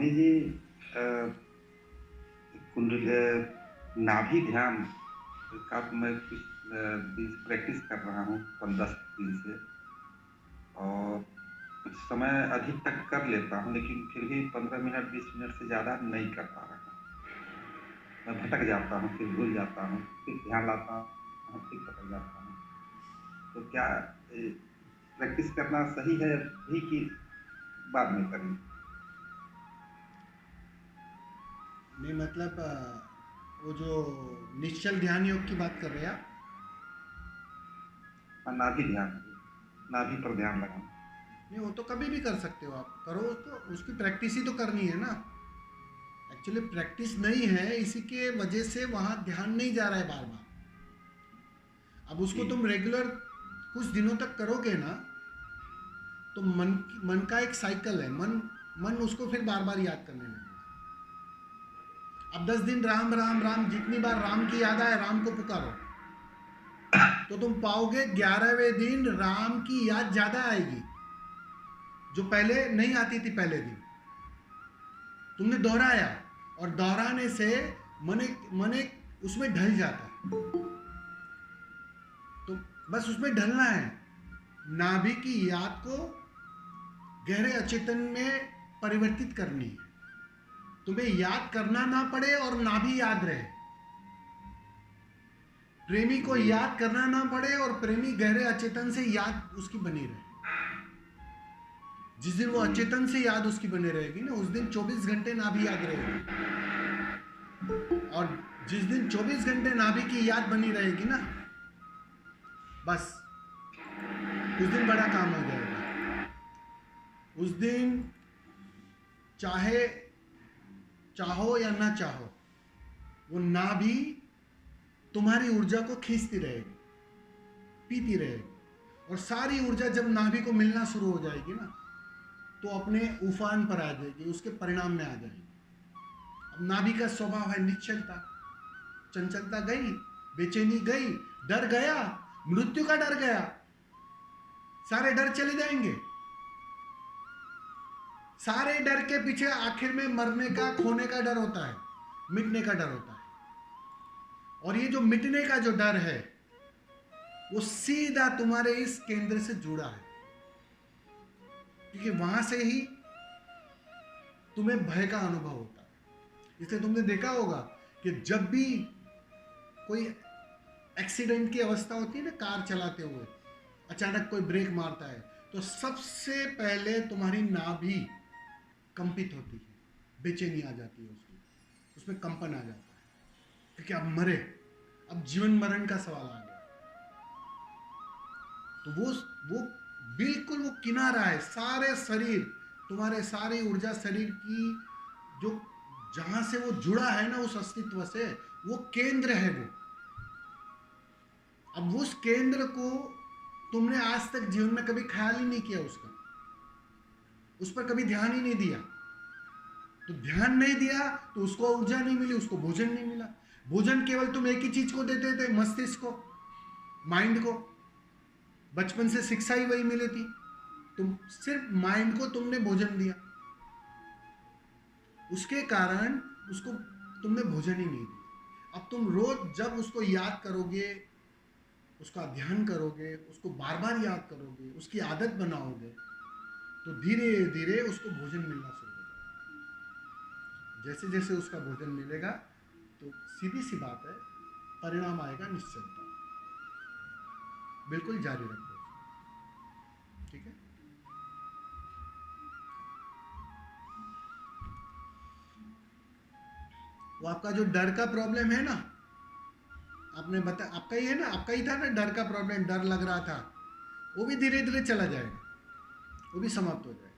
स्वामी जी, अ, कुंडली नाभि ध्यान का मैं कुछ दिन से प्रैक्टिस कर रहा हूँ 10 दिन से, और कुछ समय अधिक तक कर लेता हूँ, लेकिन फिर भी 15 मिनट 20 मिनट से ज़्यादा नहीं कर पा रहा हूँ। मैं भटक जाता हूँ, फिर भूल जाता हूँ, फिर ध्यान लाता हूँ, फिर भटक जाता हूँ। तो क्या प्रैक्टिस करना सही है अभी कि बाद में करें? नहीं मतलब वो जो निश्चल ध्यान योग की बात कर रहे हैं आप? हाँ, नाभि ध्यान, नाभि पर ध्यान लगाना। नहीं, वो तो कभी भी कर सकते हो, आप करो तो उसकी प्रैक्टिस ही तो करनी है ना। एक्चुअली प्रैक्टिस नहीं है, इसी के वजह से वहाँ ध्यान नहीं जा रहा है बार बार। अब उसको जी। तुम रेगुलर कुछ दिनों तक करोगे ना, तो मन मन का एक साइकिल है, मन मन उसको फिर बार बार याद करने लगेगा। अब 10 दिन राम राम राम, जितनी बार राम की याद आए राम को पुकारो, तो तुम पाओगे 11वें दिन राम की याद ज्यादा आएगी, जो पहले नहीं आती थी। पहले दिन तुमने दोहराया, और दोहराने से मन एक उसमें ढल जाता है। तो बस उसमें ढलना है, नाभि की याद को गहरे अचेतन में परिवर्तित करनी है। तुम्हें याद करना ना पड़े और नाभि याद रहे, प्रेमी को जी। याद करना ना पड़े और प्रेमी गहरे अचेतन से याद उसकी बनी रहे। जिस दिन वो जी। अचेतन से याद उसकी बनी रहेगी ना, उस दिन 24 घंटे नाभि याद रहेगी। और जिस दिन 24 घंटे नाभि की याद बनी रहेगी ना, बस उस दिन बड़ा काम हो जाएगा। उस दिन चाहे चाहो या ना चाहो, वो नाभि तुम्हारी ऊर्जा को खींचती रहेगी, पीती रहेगी। और सारी ऊर्जा जब नाभि को मिलना शुरू हो जाएगी ना, तो अपने उफान पर आ जाएगी, उसके परिणाम में आ जाएगी। अब नाभि का स्वभाव है निश्चलता, चंचलता गई, बेचैनी गई, डर गया, मृत्यु का डर गया, सारे डर चले जाएंगे। सारे डर के पीछे आखिर में मरने का, खोने का डर होता है, मिटने का डर होता है। और ये जो मिटने का जो डर है, वो सीधा तुम्हारे इस केंद्र से जुड़ा है, क्योंकि वहां से ही तुम्हें भय का अनुभव होता है। इसलिए तुमने देखा होगा कि जब भी कोई एक्सीडेंट की अवस्था होती है ना, कार चलाते हुए अचानक कोई ब्रेक मारता है, तो सबसे पहले तुम्हारी नाभि कंपित होती है, बेचैनी आ जाती है, उसमें कंपन आ जाता है, क्योंकि अब मरे, अब जीवन मरण का सवाल आ गया। तो वो बिल्कुल वो किनारा है, सारे शरीर, तुम्हारे सारी ऊर्जा शरीर की जो जहां से वो जुड़ा है ना उस अस्तित्व से, वो केंद्र है वो। अब उस केंद्र को तुमने आज तक जीवन में कभी ख्याल ही नहीं किया, उसका उस पर कभी ध्यान ही नहीं दिया। तो ध्यान नहीं दिया तो उसको ऊर्जा नहीं मिली, उसको भोजन नहीं मिला। भोजन केवल तुम एक ही चीज को देते थे, मस्तिष्क को, माइंड को। बचपन से शिक्षा ही वही मिली थी, तुम सिर्फ माइंड को तुमने भोजन दिया, उसके कारण उसको तुमने भोजन ही नहीं दिया। अब तुम रोज जब उसको याद करोगे, उसका ध्यान करोगे, उसको बार बार याद करोगे, उसकी आदत बनाओगे, तो धीरे धीरे उसको भोजन मिलना शुरू हो जाएगा। जैसे जैसे उसका भोजन मिलेगा, तो सीधी सी बात है, परिणाम आएगा निश्चलता। बिल्कुल जारी रखो, ठीक है। वो आपका जो डर का प्रॉब्लम है ना, आपने बता, आपका ही है ना, आपका ही था ना डर का प्रॉब्लम, डर लग रहा था, वो भी धीरे धीरे चला जाएगा, वो भी समाप्त हो जाएगा।